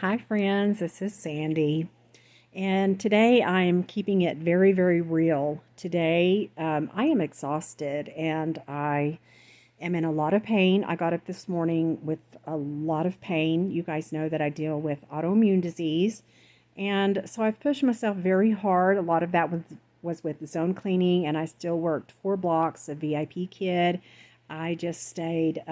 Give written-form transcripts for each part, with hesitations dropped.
Hi, friends. This is Sandy. And today I'm keeping it very, very real. Today I am exhausted and I am in a lot of pain. I got up this morning with a lot of pain. You guys know that I deal with autoimmune disease. And so I've pushed myself very hard. A lot of that was with zone cleaning, and I still worked 4 blocks of VIP kid. I just stayed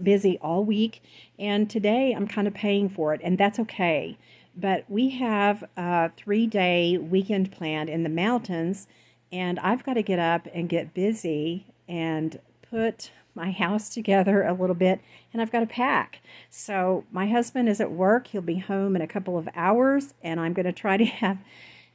busy all week, and today I'm kind of paying for it, and that's okay. But we have a 3-day weekend planned in the mountains, and I've got to get up and get busy and put my house together a little bit, and I've got to pack. So my husband is at work. He'll be home in a couple of hours, and I'm going to try to have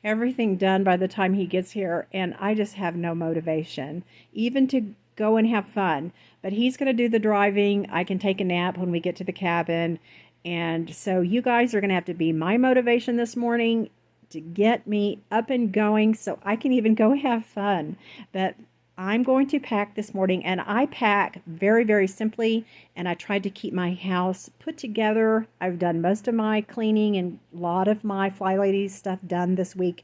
everything done by the time he gets here, and I just have no motivation, even to go and have fun. But he's going to do the driving. I can take a nap when we get to the cabin. And so you guys are going to have to be my motivation this morning to get me up and going so I can even go have fun. But I'm going to pack this morning, and I pack very, very simply, and I tried to keep my house put together. I've done most of my cleaning and a lot of my Fly Ladies stuff done this week.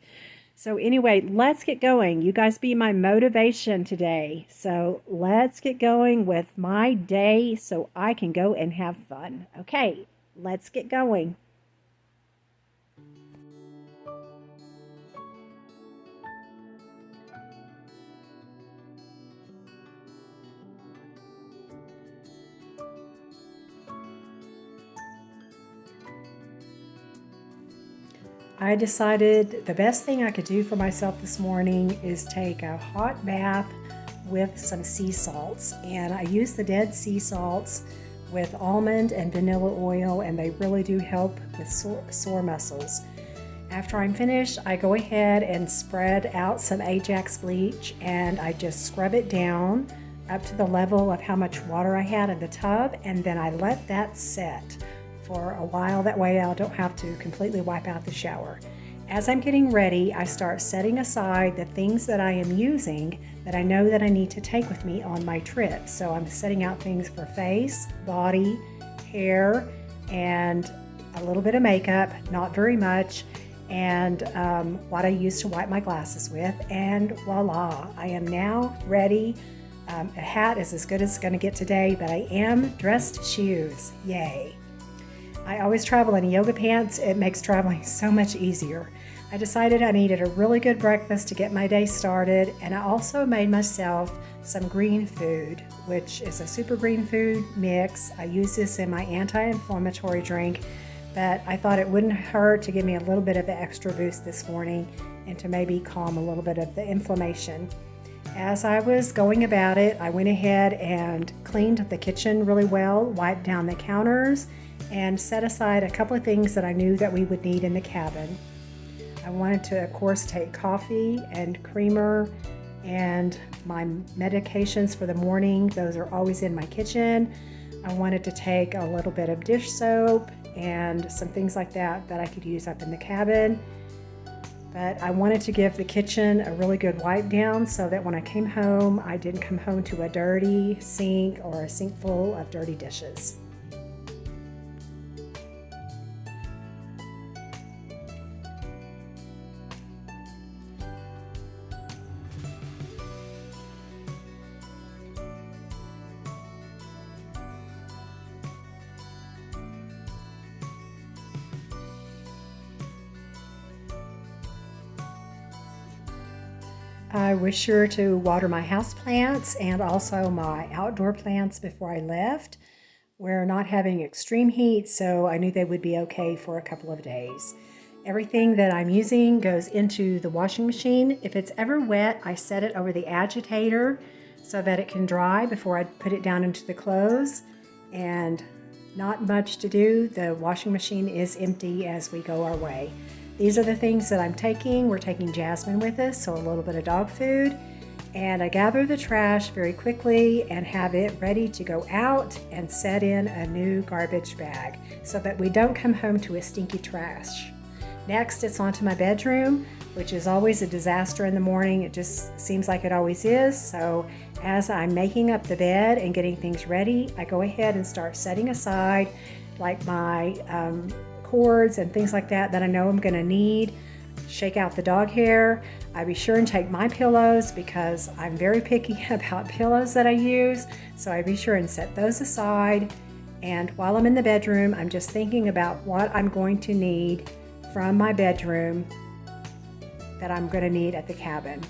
So anyway, let's get going. You guys be my motivation today. So let's get going with my day so I can go and have fun. Okay, let's get going. I decided the best thing I could do for myself this morning is take a hot bath with some sea salts. And I use the dead sea salts with almond and vanilla oil, and they really do help with sore muscles. After I'm finished, I go ahead and spread out some Ajax bleach, and I just scrub it down up to the level of how much water I had in the tub, and then I let that set for a while. That way I don't have to completely wipe out the shower. As I'm getting ready, I start setting aside the things that I am using that I know that I need to take with me on my trip. So I'm setting out things for face, body, hair, and a little bit of makeup, not very much, and what I use to wipe my glasses with, and voila, I am now ready. A hat is as good as it's going to get today, but I am dressed to shoes. Yay. I always travel in yoga pants. It makes traveling so much easier. I decided I needed a really good breakfast to get my day started, and I also made myself some green food, which is a super green food mix. I use this in my anti-inflammatory drink, but I thought it wouldn't hurt to give me a little bit of an extra boost this morning and to maybe calm a little bit of the inflammation. As I was going about it, I went ahead and cleaned the kitchen really well, wiped down the counters, and set aside a couple of things that I knew that we would need in the cabin. I wanted to, of course, take coffee and creamer and my medications for the morning. Those are always in my kitchen. I wanted to take a little bit of dish soap and some things like that that I could use up in the cabin. But I wanted to give the kitchen a really good wipe down so that when I came home, I didn't come home to a dirty sink or a sink full of dirty dishes. I was sure to water my house plants and also my outdoor plants before I left. We're not having extreme heat, so I knew they would be okay for a couple of days. Everything that I'm using goes into the washing machine. If it's ever wet, I set it over the agitator so that it can dry before I put it down into the clothes. And not much to do. The washing machine is empty as we go our way. These are the things that I'm taking. We're taking Jasmine with us, so a little bit of dog food. And I gather the trash very quickly and have it ready to go out and set in a new garbage bag so that we don't come home to a stinky trash. Next, it's onto my bedroom, which is always a disaster in the morning. It just seems like it always is. So as I'm making up the bed and getting things ready, I go ahead and start setting aside like my cords and things like that that I know I'm going to need. Shake out the dog hair. I be sure and take my pillows because I'm very picky about pillows that I use. So I be sure and set those aside. And while I'm in the bedroom, I'm just thinking about what I'm going to need from my bedroom that I'm going to need at the cabin.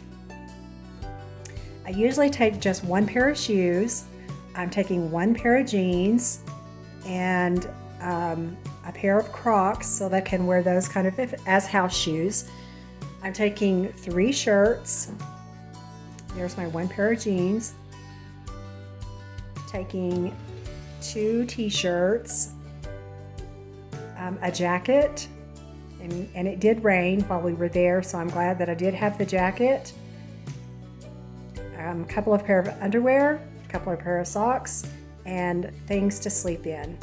I usually take just one pair of shoes. I'm taking one pair of jeans and a pair of Crocs so that I can wear those kind of as house shoes. I'm taking 3 shirts. There's my one pair of jeans. Taking 2 t-shirts, a jacket, and it did rain while we were there, so I'm glad that I did have the jacket. A couple of pair of underwear, a couple of pair of socks, and things to sleep in.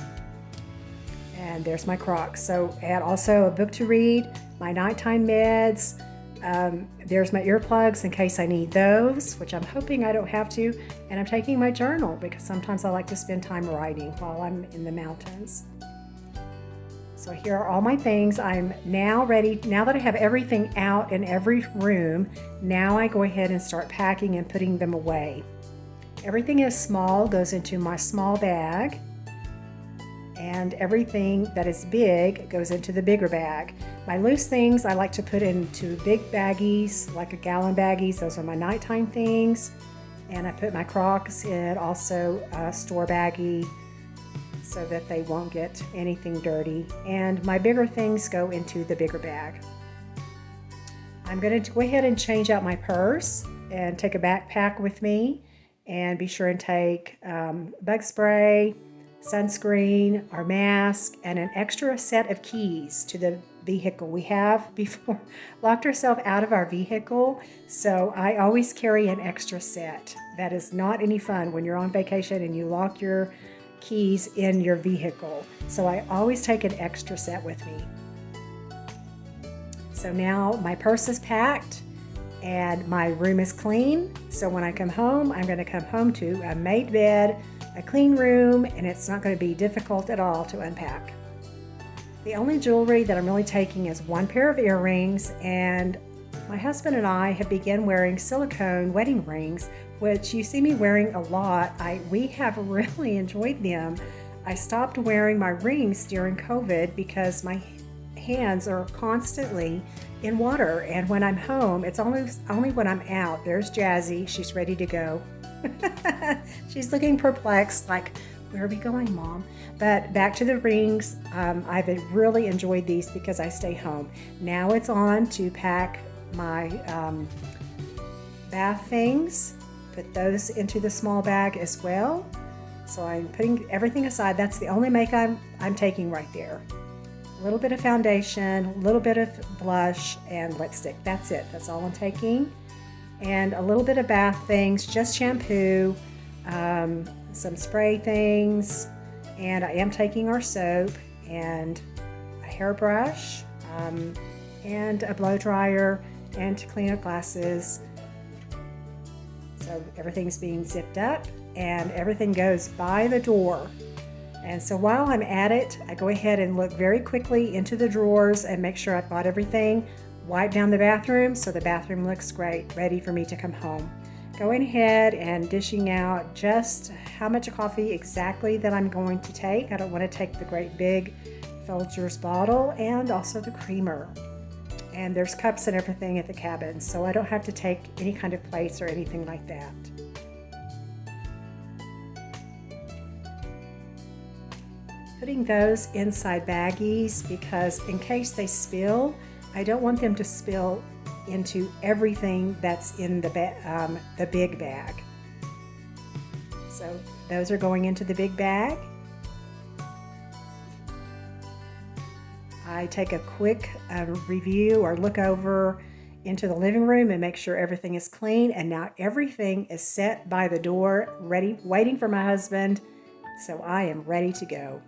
And there's my Crocs. So, and also a book to read, my nighttime meds. There's my earplugs in case I need those, which I'm hoping I don't have to. And I'm taking my journal because sometimes I like to spend time writing while I'm in the mountains. So here are all my things. I'm now ready. Now that I have everything out in every room, now I go ahead and start packing and putting them away. Everything is small goes into my small bag, and everything that is big goes into the bigger bag. My loose things I like to put into big baggies, like a gallon baggies. Those are my nighttime things. And I put my Crocs in also a store baggie so that they won't get anything dirty. And my bigger things go into the bigger bag. I'm going to go ahead and change out my purse and take a backpack with me, and be sure and take bug spray, sunscreen, our mask, and an extra set of keys to the vehicle. We have before locked ourselves out of our vehicle, so I always carry an extra set. That is not any fun when you're on vacation and you lock your keys in your vehicle. So I always take an extra set with me. So now my purse is packed and my room is clean. So when I come home, I'm going to come home to a made bed, a clean room, and it's not going to be difficult at all to unpack. The only jewelry that I'm really taking is one pair of earrings, and my husband and I have begun wearing silicone wedding rings, which you see me wearing a lot. We have really enjoyed them. I stopped wearing my rings during COVID because my hands are constantly in water, and when I'm home, it's only when I'm out. There's Jazzy, she's ready to go. She's looking perplexed, like, where are we going, Mom? But back to the rings. I've really enjoyed these because I stay home. Now it's on to pack my bath things, put those into the small bag as well. So I'm putting everything aside. That's the only makeup I'm taking right there. A little bit of foundation, a little bit of blush, and lipstick. That's it. That's all I'm taking. And a little bit of bath things, just shampoo, some spray things, and I am taking our soap and a hairbrush and a blow dryer and to clean up glasses. So everything's being zipped up and everything goes by the door. And so while I'm at it, I go ahead and look very quickly into the drawers and make sure I've got everything. Wipe down the bathroom so the bathroom looks great, ready for me to come home. Going ahead and dishing out just how much coffee exactly that I'm going to take. I don't want to take the great big Folgers bottle, and also the creamer. And there's cups and everything at the cabin, so I don't have to take any kind of plates or anything like that. Putting those inside baggies because in case they spill, I don't want them to spill into everything that's in the big bag. So those are going into the big bag. I take a quick review or look over into the living room and make sure everything is clean, and now everything is set by the door, ready, waiting for my husband, so I am ready to go.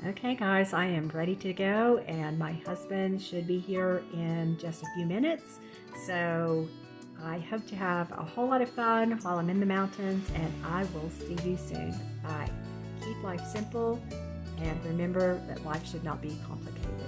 Okay guys, I am ready to go, and my husband should be here in just a few minutes. So I hope to have a whole lot of fun while I'm in the mountains, and I will see you soon. Bye. Keep life simple, And remember that life should not be complicated.